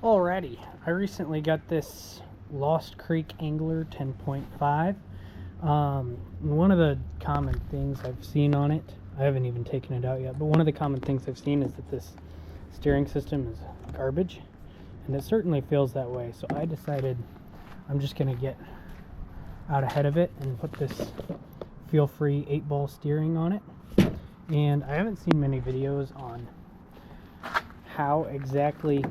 Alrighty, I recently got this Lost Creek Angler 10.5. One of the common things I've seen on it, I haven't even taken it out yet, but one of the common things I've seen is that this steering system is garbage, and it certainly feels that way. So I decided I'm just going to get out ahead of it and put this Feelfree 8-ball steering on it. And I haven't seen many videos on how exactly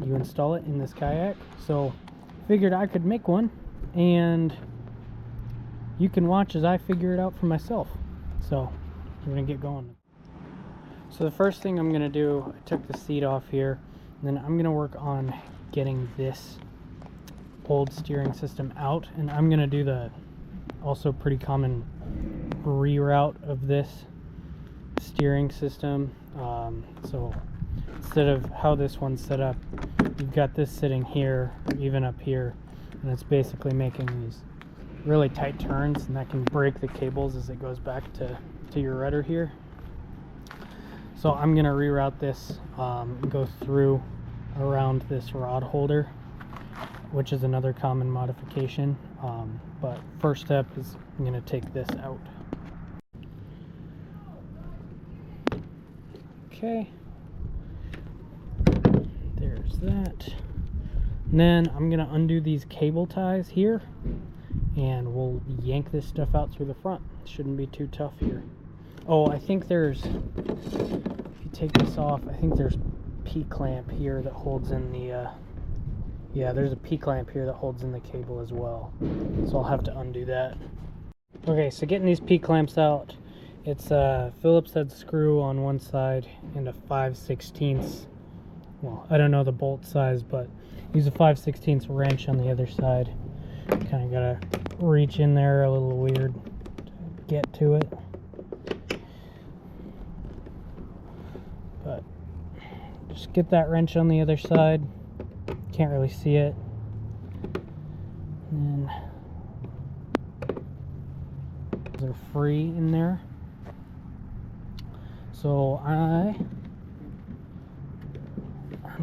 you install it in this kayak, so figured I could make one and you can watch as I figure it out for myself. So I'm gonna get going. So the first thing I'm gonna do, I took the seat off here, and then I'm gonna work on getting this old steering system out, and I'm gonna do the also pretty common reroute of this steering system. So instead of how this one's set up, you've got this sitting here or even up here, and it's basically making these really tight turns, and that can break the cables as it goes back to your rudder here. So I'm gonna reroute this, go through around this rod holder, which is another common modification, but first step is I'm gonna take this out. Okay, there's that. And then I'm gonna undo these cable ties here, and we'll yank this stuff out through the front. Shouldn't be too tough here. Oh, I think there's, if you take this off, I think there's P-clamp here that holds in the, yeah, there's a P-clamp here that holds in the cable as well. So I'll have to undo that. Okay, so getting these P-clamps out, it's a Phillips head screw on one side and a 5/16, well, I don't know the bolt size, but use a 5/16 wrench on the other side. Kind of gotta reach in there a little weird to get to it. But just get that wrench on the other side. Can't really see it. And they're free in there. So I'm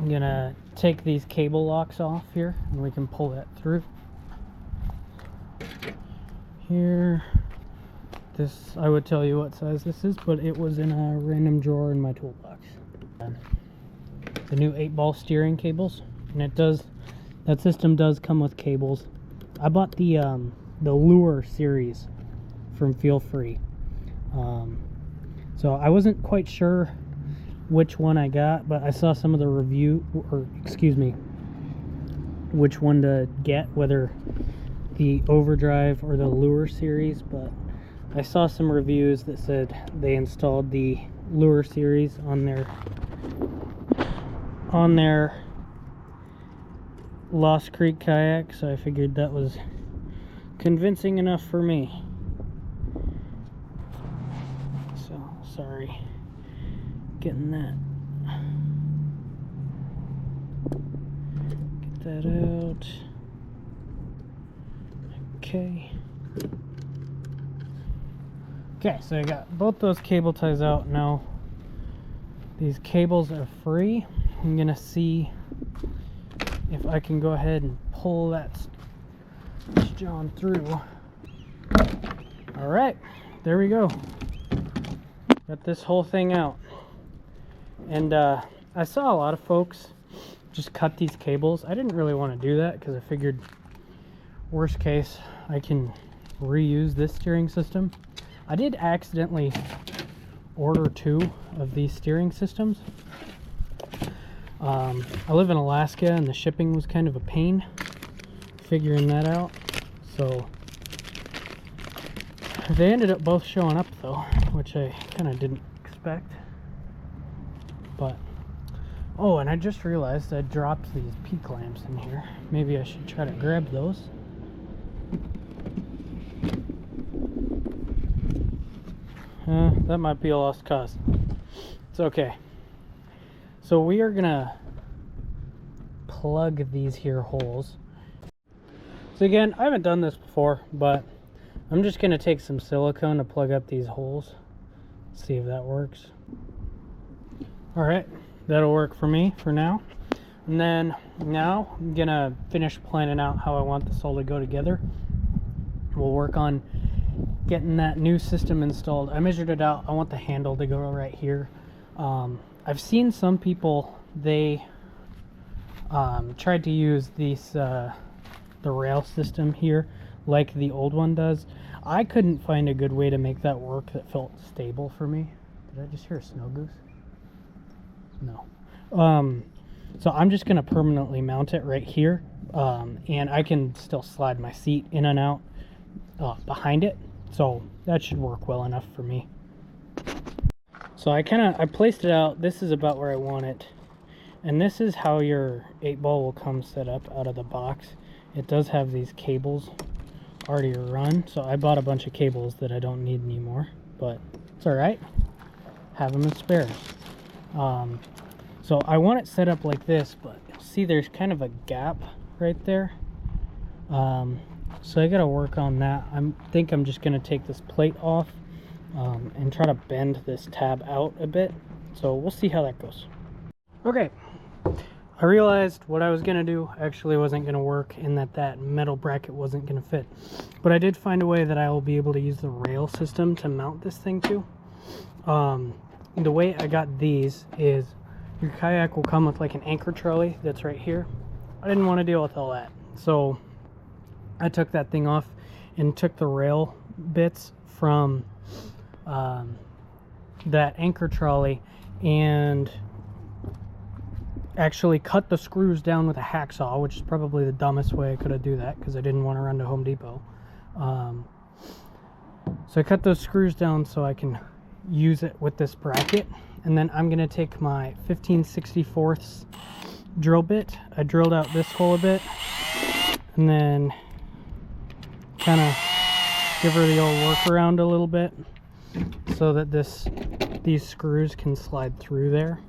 gonna take these cable locks off here, and we can pull that through. Here, this, I would tell you what size this is, but it was in a random drawer in my toolbox. The new 8-ball steering cables, and it does, that system does come with cables. I bought the Lure series from Feelfree. So I wasn't quite sure which one I got, but I saw some of the review, or excuse me, which one to get, whether the Overdrive or the Lure series, but I saw some reviews that said they installed the Lure series on their Lost Creek kayak, so I figured that was convincing enough for me. So sorry, getting that, get that out. Okay, so I got both those cable ties out now. These cables are free. I'm gonna see if I can go ahead and pull that John through. All right, there we go. Got this whole thing out. And I saw a lot of folks just cut these cables. I didn't really want to do that because I figured worst case I can reuse this steering system. I did accidentally order 2 of these steering systems. I live in Alaska, and the shipping was kind of a pain figuring that out. So they ended up both showing up though, which I kind of didn't expect. But oh, and I just realized I dropped these P-clamps in here. Maybe I should try to grab those. That might be a lost cause. It's okay. So we are gonna plug these here holes. So again, I haven't done this before, but I'm just gonna take some silicone to plug up these holes. See if that works. All right, that'll work for me for now. And then now I'm gonna finish planning out how I want this all to go together. We'll work on getting that new system installed. I measured it out. I want the handle to go right here. I've seen some people, they tried to use these the rail system here like the old one does. I couldn't find a good way to make that work that felt stable for me. Did I just hear a snow goose? No. So I'm just gonna permanently mount it right here, and I can still slide my seat in and out behind it, so that should work well enough for me. So I placed it out. This is about where I want it, and this is how your 8-ball will come set up out of the box. It does have these cables already run, so I bought a bunch of cables that I don't need anymore, but it's all right. Have them as spares. So I want it set up like this, but see there's kind of a gap right there. So I gotta work on that. I think I'm just gonna take this plate off and try to bend this tab out a bit. So we'll see how that goes. Okay, I realized what I was gonna do actually wasn't gonna work, and that metal bracket wasn't gonna fit. But I did find a way that I will be able to use the rail system to mount this thing to. The way I got these is your kayak will come with like an anchor trolley that's right here. I didn't want to deal with all that, so I took that thing off and took the rail bits from that anchor trolley and actually cut the screws down with a hacksaw, which is probably the dumbest way I could have do that because I didn't want to run to Home Depot. So I cut those screws down so I can use it with this bracket, and then I'm going to take my 15/64 drill bit. I drilled out this hole a bit and then kind of give her the old workaround a little bit so that these screws can slide through there.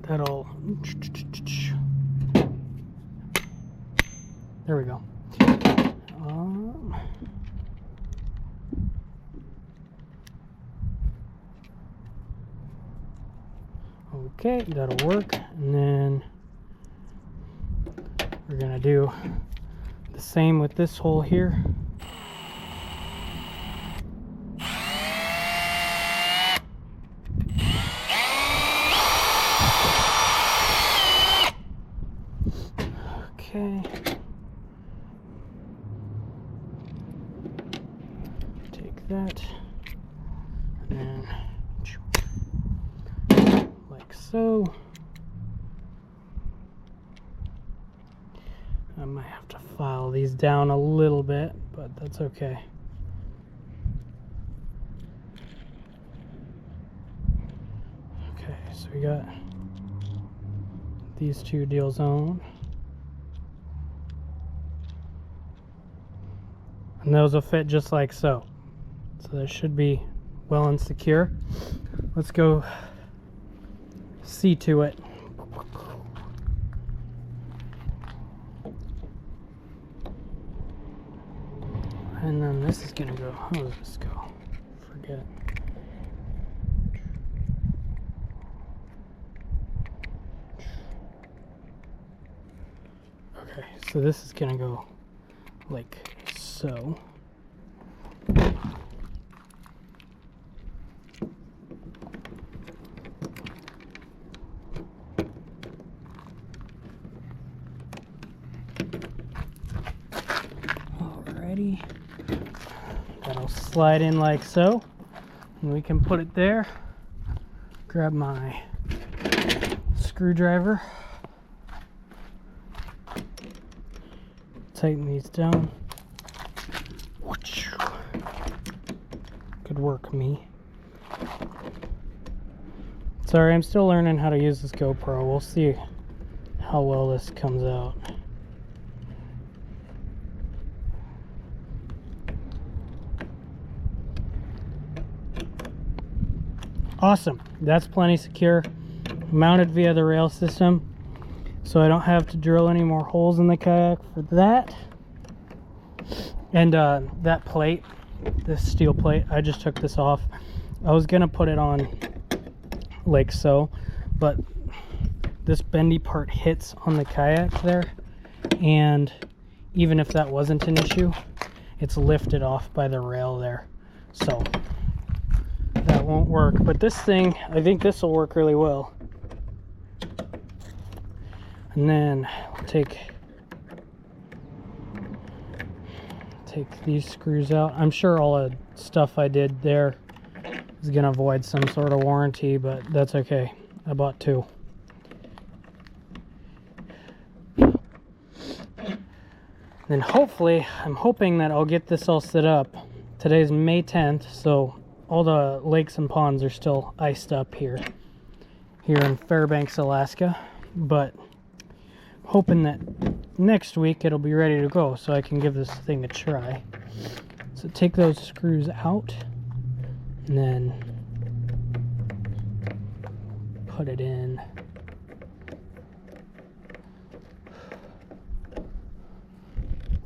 That'll, there we go. Okay, that'll work. And then we're gonna do the same with this hole here. Okay. Take that and then like so. I might have to file these down a little bit, but that's okay. Okay, so we got these two deals on. And those will fit just like so. So that should be well and secure. Let's go see to it. And then this is gonna go, how does this go? Forget. Okay, so this is gonna go like so. Alrighty. That'll slide in like so, and we can put it there. Grab my screwdriver, tighten these down. Good work, me. Sorry, I'm still learning how to use this GoPro. We'll see how well this comes out. Awesome, that's plenty secure. Mounted via the rail system, so I don't have to drill any more holes in the kayak for that. And that plate, this steel plate, I just took this off. I was gonna put it on like so, but this bendy part hits on the kayak there, and even if that wasn't an issue, it's lifted off by the rail there, so that won't work. But this thing, I think this will work really well. And then I'll take these screws out. I'm sure all the stuff I did there is gonna avoid some sort of warranty, but that's okay. I bought two. Then hopefully, I'm hoping that I'll get this all set up. Today's May 10th, so all the lakes and ponds are still iced up here in Fairbanks, Alaska. But hoping that next week it'll be ready to go so I can give this thing a try. So take those screws out and then put it in.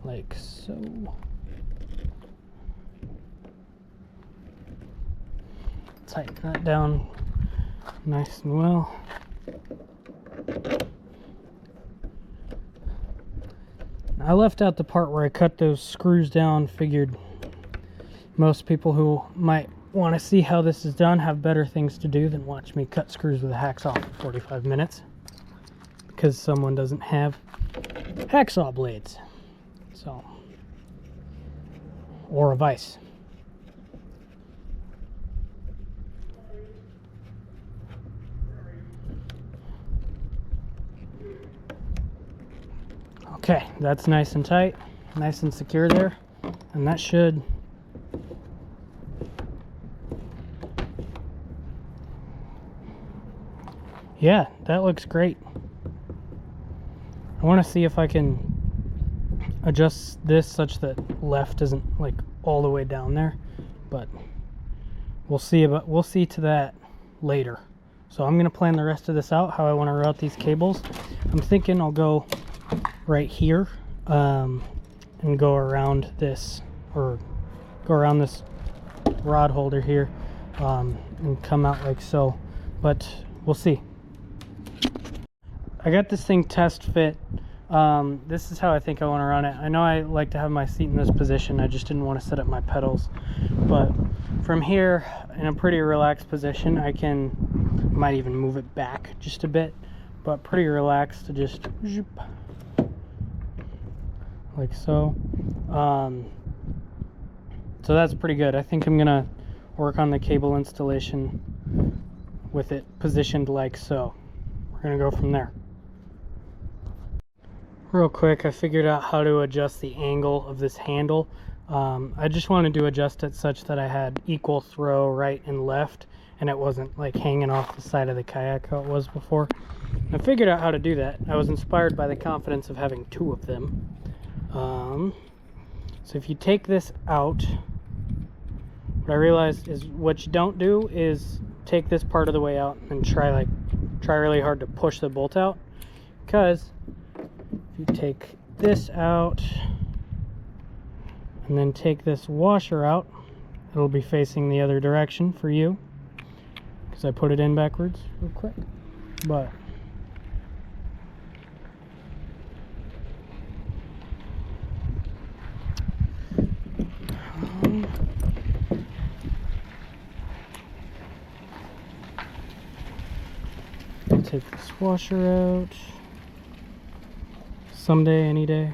Like so. Tighten that down nice and well. I left out the part where I cut those screws down. Figured most people who might want to see how this is done have better things to do than watch me cut screws with a hacksaw for 45 minutes. Because someone doesn't have hacksaw blades. So, or a vise. Okay, that's nice and tight, nice and secure there, and that should yeah, that looks great. I want to see if I can adjust this such that left isn't like all the way down there, but we'll see to that later. So I'm going to plan the rest of this out, how I want to route these cables. I'm thinking I'll go right here and go around this, or go around this rod holder here and come out like so, but we'll see. I got this thing test fit. This is how I think I want to run it. I know I like to have my seat in this position. I just didn't want to set up my pedals, but from here in a pretty relaxed position, I might even move it back just a bit, but pretty relaxed to just like so. So that's pretty good. I think I'm gonna work on the cable installation with it positioned like so. We're gonna go from there. Real quick, I figured out how to adjust the angle of this handle. I just wanted to adjust it such that I had equal throw right and left, and it wasn't like hanging off the side of the kayak how it was before. I figured out how to do that. I was inspired by the confidence of having two of them. So if you take this out, what I realized is what you don't do is take this part of the way out and try really hard to push the bolt out, because if you take this out and then take this washer out, it'll be facing the other direction for you, because I put it in backwards real quick. But take this washer out someday, any day.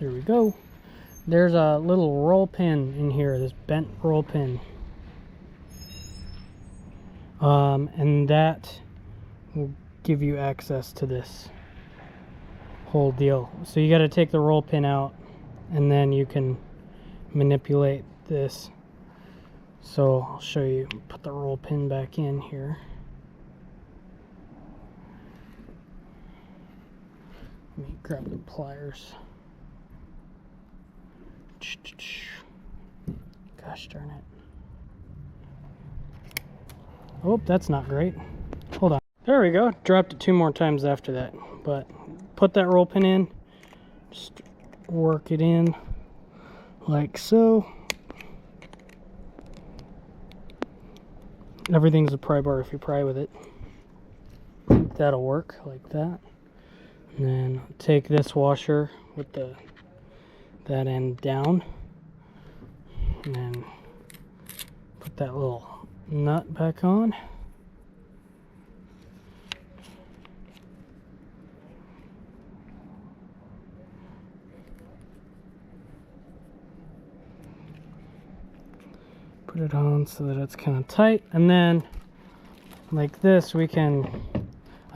There we go. There's a little roll pin in here, this bent roll pin, and that will give you access to this whole deal. So you got to take the roll pin out, and then you can manipulate this. So I'll show you. Put the roll pin back in here. Let me grab the pliers. Gosh darn it. Oh, that's not great. Hold on. There we go. Dropped it 2 more times after that. But put that roll pin in. Just work it in like so. Everything's a pry bar if you pry with it. That'll work like that. And then take this washer with that end down, and then put that little nut back on. Put it on so that it's kind of tight, and then like this I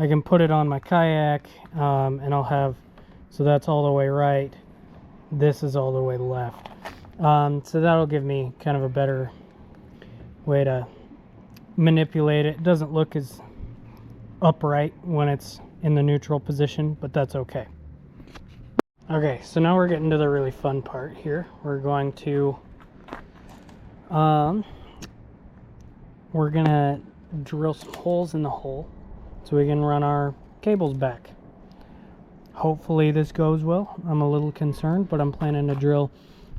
can put it on my kayak, and I'll have, so that's all the way right, this is all the way left, so that'll give me kind of a better way to manipulate it. It doesn't look as upright when it's in the neutral position, but that's okay. Okay, so now we're getting to the really fun part here. We're going to drill some holes in the hole so we can run our cables back. Hopefully this goes well. I'm a little concerned, but I'm planning to drill.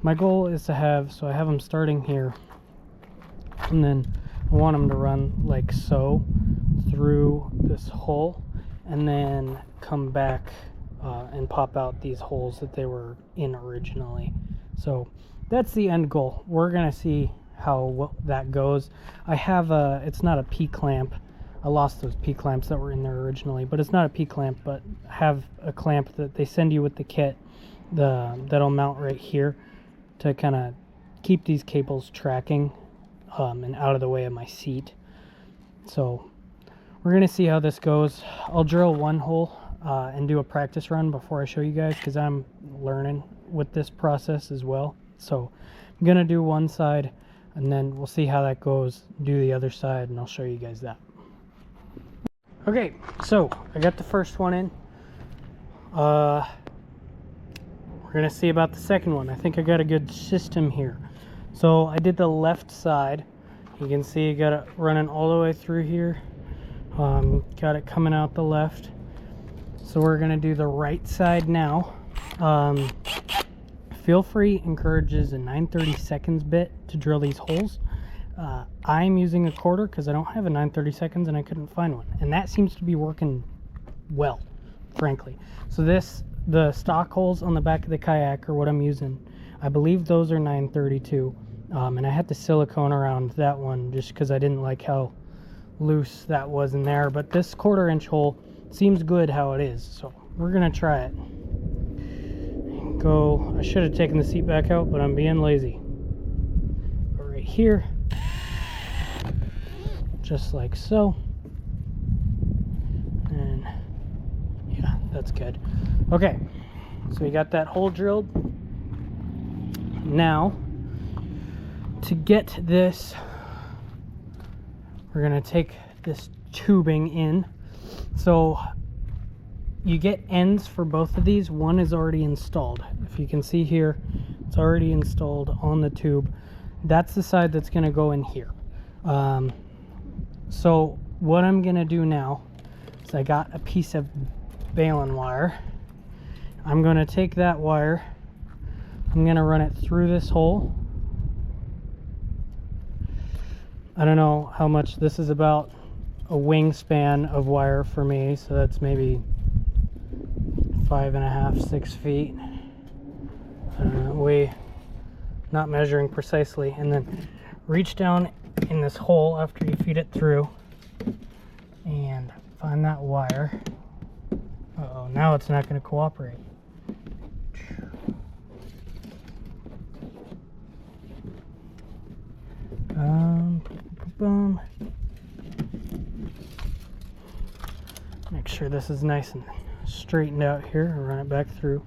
My goal is to have, so I have them starting here, and then I want them to run like so through this hole, and then come back and pop out these holes that they were in originally. So that's the end goal. We're gonna see how that goes. I have it's not a P-clamp. I lost those P-clamps that were in there originally, but it's not a P-clamp, but I have a clamp that they send you with the kit, that'll mount right here to kind of keep these cables tracking and out of the way of my seat. So we're gonna see how this goes. I'll drill one hole and do a practice run before I show you guys, because I'm learning with this process as well. So I'm gonna do one side, and then we'll see how that goes, do the other side, and I'll show you guys that. Okay, so I got the first one in. We're gonna see about the second one. I think I got a good system here. So I did the left side. You can see I got it running all the way through here. Got it coming out the left. So we're gonna do the right side now. Feelfree encourages a 9/32 bit to drill these holes. I'm using a quarter because I don't have a 9/32 and I couldn't find one, and that seems to be working well, frankly. So the stock holes on the back of the kayak are what I'm using. I believe those are 9/32, and I had to silicone around that one just because I didn't like how loose that was in there, but this 1/4 inch hole seems good how it is, so we're gonna try it. I should have taken the seat back out, but I'm being lazy. Go right here, just like so, and yeah, that's good. Okay, so we got that hole drilled. Now to get this, we're gonna take this tubing in. So you get ends for both of these. One is already installed. If you can see here, it's already installed on the tube. That's the side that's going to go in here. So what I'm going to do now is I got a piece of baling wire. I'm going to take that wire. I'm going to run it through this hole. I don't know how much this is, about a wingspan of wire for me, so that's maybe 5.5, 6 feet. Not measuring precisely, and then reach down in this hole after you feed it through and find that wire. Uh-oh, now it's not going to cooperate. Make sure this is nice and straightened out here and run it back through.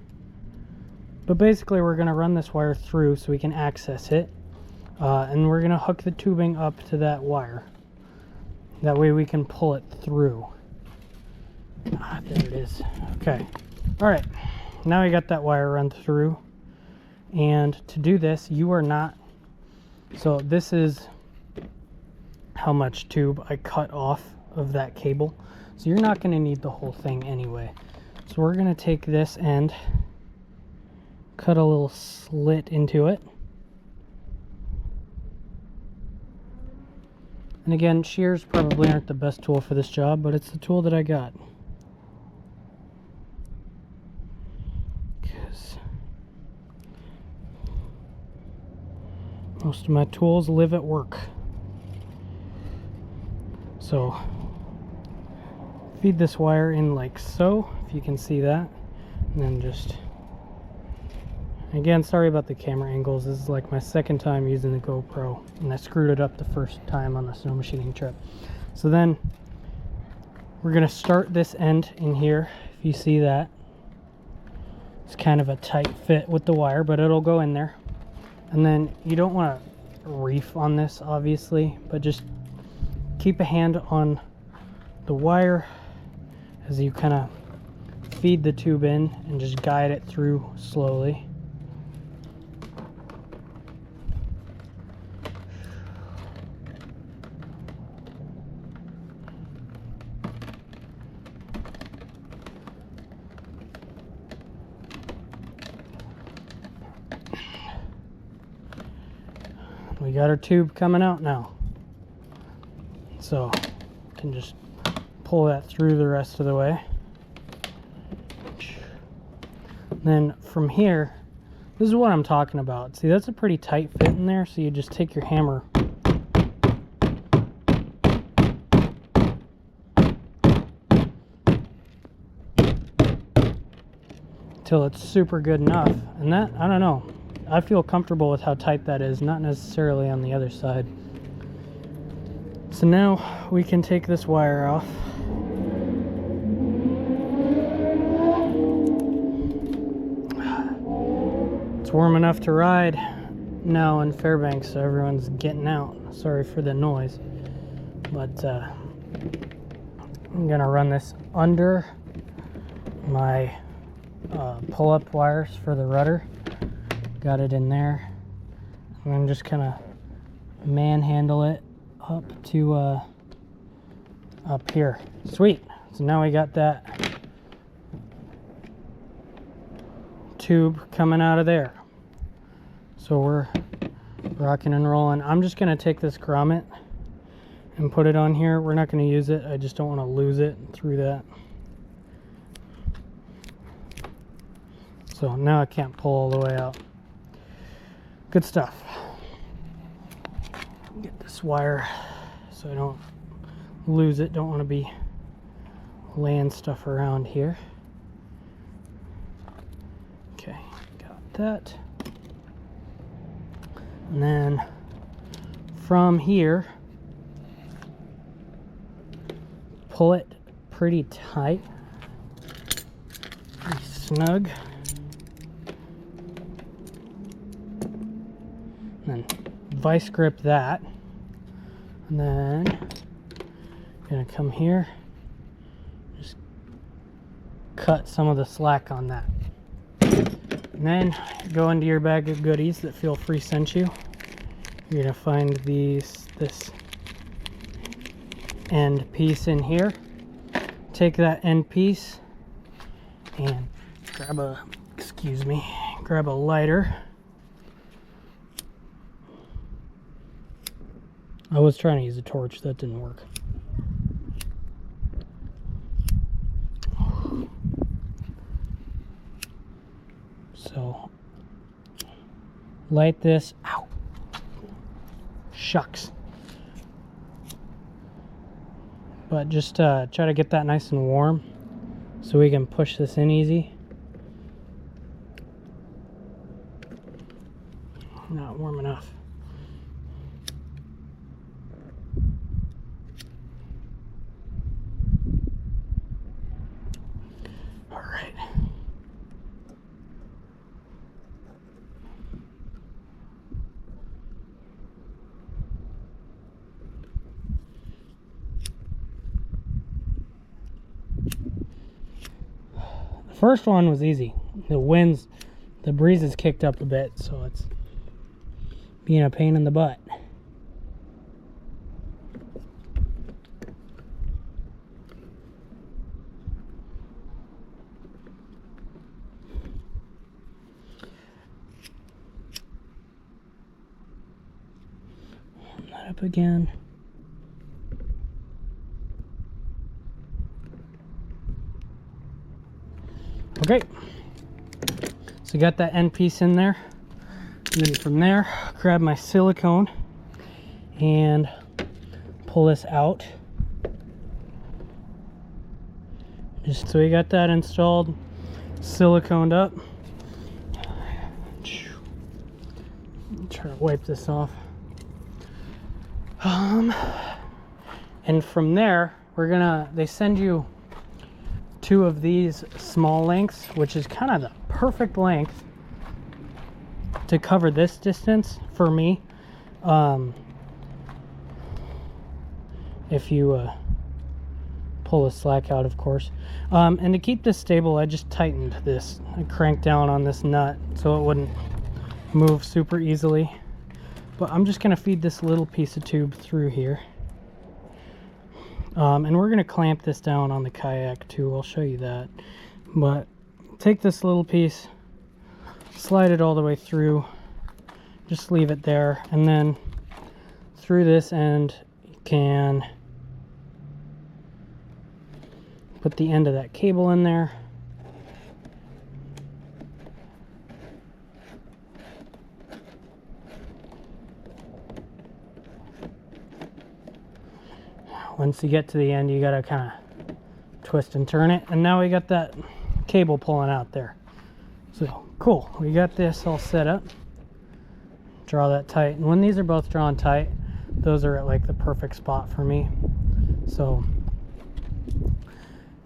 But basically we're going to run this wire through so we can access it, and we're going to hook the tubing up to that wire. That way we can pull it through. There it is. Okay. Alright, now we got that wire run through, and to do this you are not, so this is how much tube I cut off of that cable, so you're not going to need the whole thing anyway. So we're going to take this end, cut a little slit into it, And again, shears probably aren't the best tool for this job, but it's the tool that I got. Because most of my tools live at work. So feed this wire in like so, if you can see that, and then just, again, sorry about the camera angles. This is like my second time using the GoPro, and I screwed it up the first time on the snow machining trip. So then we're gonna start this end in here. If you see that, it's kind of a tight fit with the wire, but it'll go in there. And then you don't want to reef on this, obviously, but just keep a hand on the wire as you kind of feed the tube in and just guide it through slowly. We got our tube coming out now, so can just pull that through the rest of the way. Then from here, this is what I'm talking about. See, that's a pretty tight fit in there, so you just take your hammer till it's super good enough. And that, I don't know, I feel comfortable with how tight that is, not necessarily on the other side. So now we can take this wire off. It's warm enough to ride now in Fairbanks, so everyone's getting out. Sorry for the noise, but I'm gonna run this under my pull-up wires for the rudder. Got it in there. I'm gonna just kind of manhandle it up to up here. Sweet. So now we got that tube coming out of there. So we're rocking and rolling. I'm just gonna take this grommet and put it on here. We're not gonna use it. I just don't want to lose it through that. So now I can't pull all the way out. Good stuff. Get this wire so I don't lose it. Don't want to be laying stuff around here. Okay, got that. And then from here, pull it pretty tight, pretty snug. And then vice grip that, and then I'm gonna come here, just cut some of the slack on that, and then go into your bag of goodies that Feelfree sent you. You're gonna find this end piece in here. Take that end piece and grab a lighter. I was trying to use a torch, that didn't work. So, light this. Ow! Shucks. But just try to get that nice and warm so we can push this in easy. Not warm enough. First one was easy. The breeze has kicked up a bit, so it's being a pain in the butt. Warm that up again. Okay, so got that end piece in there, and then from there grab my silicone and pull this out. Just so we got that installed, siliconed up. Try to wipe this off. And from there they send you 2 of these small lengths, which is kind of the perfect length to cover this distance for me. If you pull the slack out, of course. And to keep this stable, I just tightened this. I cranked down on this nut so it wouldn't move super easily. But I'm just going to feed this little piece of tube through here. And we're going to clamp this down on the kayak too. I'll show you that. But take this little piece, slide it all the way through, just leave it there, and then through this end you can put the end of that cable in there. Once you get to the end, you gotta kind of twist and turn it, and now we got that cable pulling out there. So cool, we got this all set up. Draw that tight, and when these are both drawn tight, those are at like the perfect spot for me. So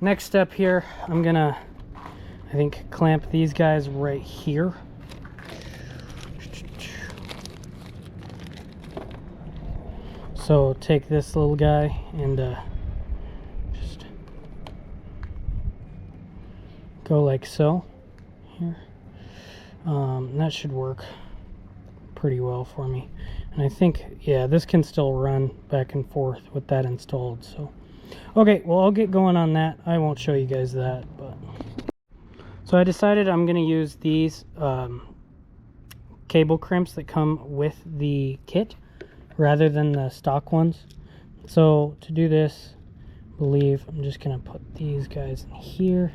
next step here, I'm gonna, I think, clamp these guys right here. So take this little guy and just go like so here. That should work pretty well for me. And I think, yeah, this can still run back and forth with that installed. So, okay, well, I'll get going on that. I won't show you guys that, but so I decided I'm going to use these cable crimps that come with the kit rather than the stock ones. So to do this, I believe I'm just going to put these guys in here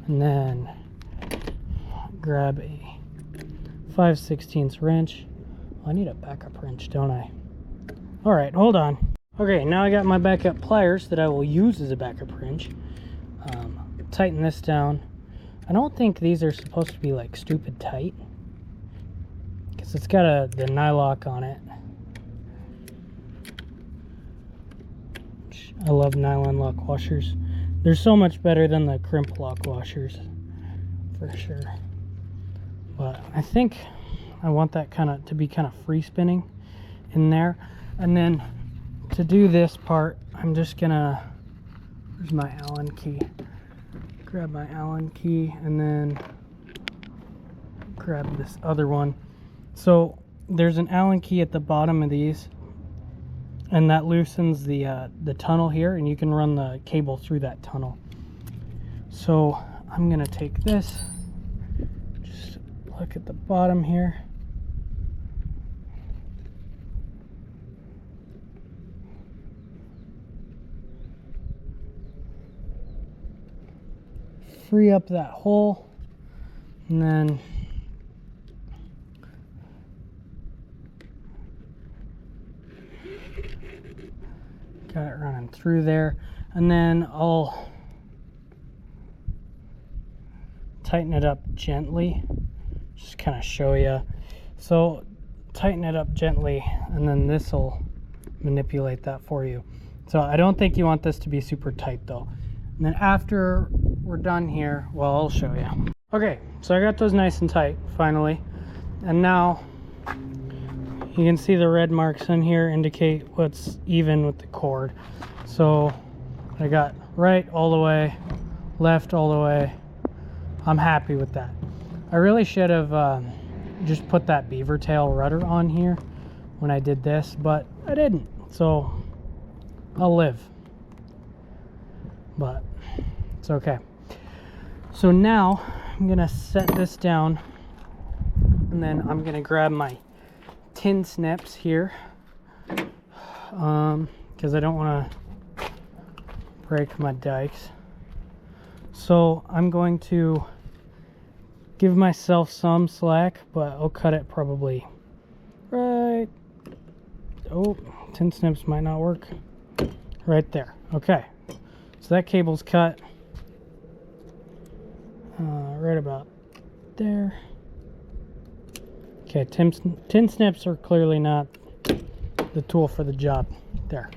and then grab a 5/16 wrench. I need a backup wrench, don't I? All right, hold on. Okay, now I got my backup pliers that I will use as a backup wrench. Tighten this down. I don't think these are supposed to be like stupid tight, because it's got the nylock on it. I love nylon lock washers. They're so much better than the crimp lock washers, for sure. But I think I want that to be kind of free spinning in there. And then to do this part, I'm just gonna, where's my Allen key? Grab my Allen key and then grab this other one. So there's an Allen key at the bottom of these, and that loosens the tunnel here, and you can run the cable through that tunnel. So I'm gonna take this, just look at the bottom here. Free up that hole, and then got it running through there, and then I'll tighten it up gently, just kind of show you. So tighten it up gently, and then this will manipulate that for you. So I don't think you want this to be super tight though. And then after we're done here, well, I'll show you. Okay, so I got those nice and tight finally, and now you can see the red marks on here indicate what's even with the cord. So I got right all the way, left all the way. I'm happy with that. I really should have just put that beaver tail rudder on here when I did this, but I didn't, so I'll live. But it's okay. So now I'm gonna set this down, and then I'm gonna grab my tin snips here, because I don't want to break my dikes. So I'm going to give myself some slack, but I'll cut it probably right. Oh, 10 snips might not work. Right there. Okay, so that cable's cut right about there. Okay, 10 snips are clearly not the tool for the job there,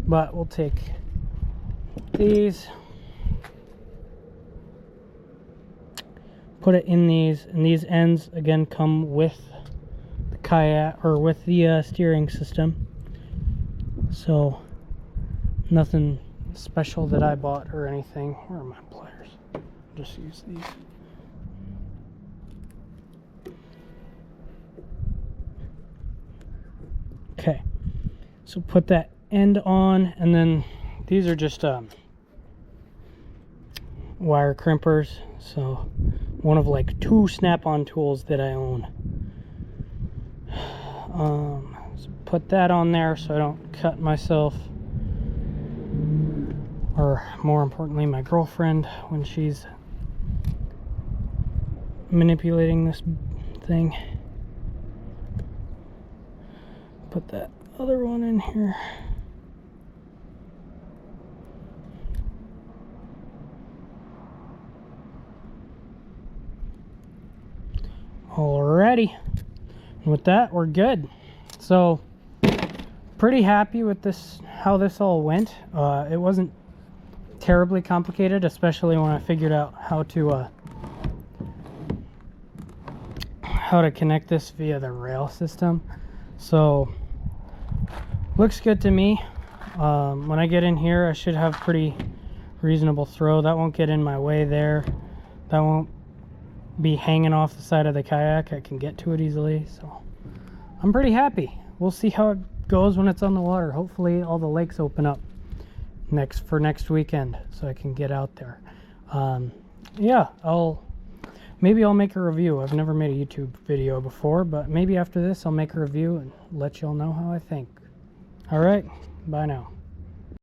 but we'll take these, put it in these, and these ends again come with the kayak or with the steering system, so nothing special that I bought or anything. Where are my pliers? Just use these. Okay, so put that end on, and then these are just wire crimpers, so one of like 2 snap-on tools that I own. So put that on there so I don't cut myself, or more importantly my girlfriend, when she's manipulating this thing. Put that other one in here. Alrighty, and with that we're good. So pretty happy with this, how this all went. It wasn't terribly complicated, especially when I figured out how to connect this via the rail system. So looks good to me. When I get in here I should have pretty reasonable throw. That won't get in my way there. That won't be hanging off the side of the kayak. I can get to it easily, so I'm pretty happy. We'll see how it goes when it's on the water. Hopefully all the lakes open up next weekend so I can get out there. Yeah, maybe I'll make a review. I've never made a YouTube video before, but maybe after this I'll make a review and let y'all know how I think. All right, bye now.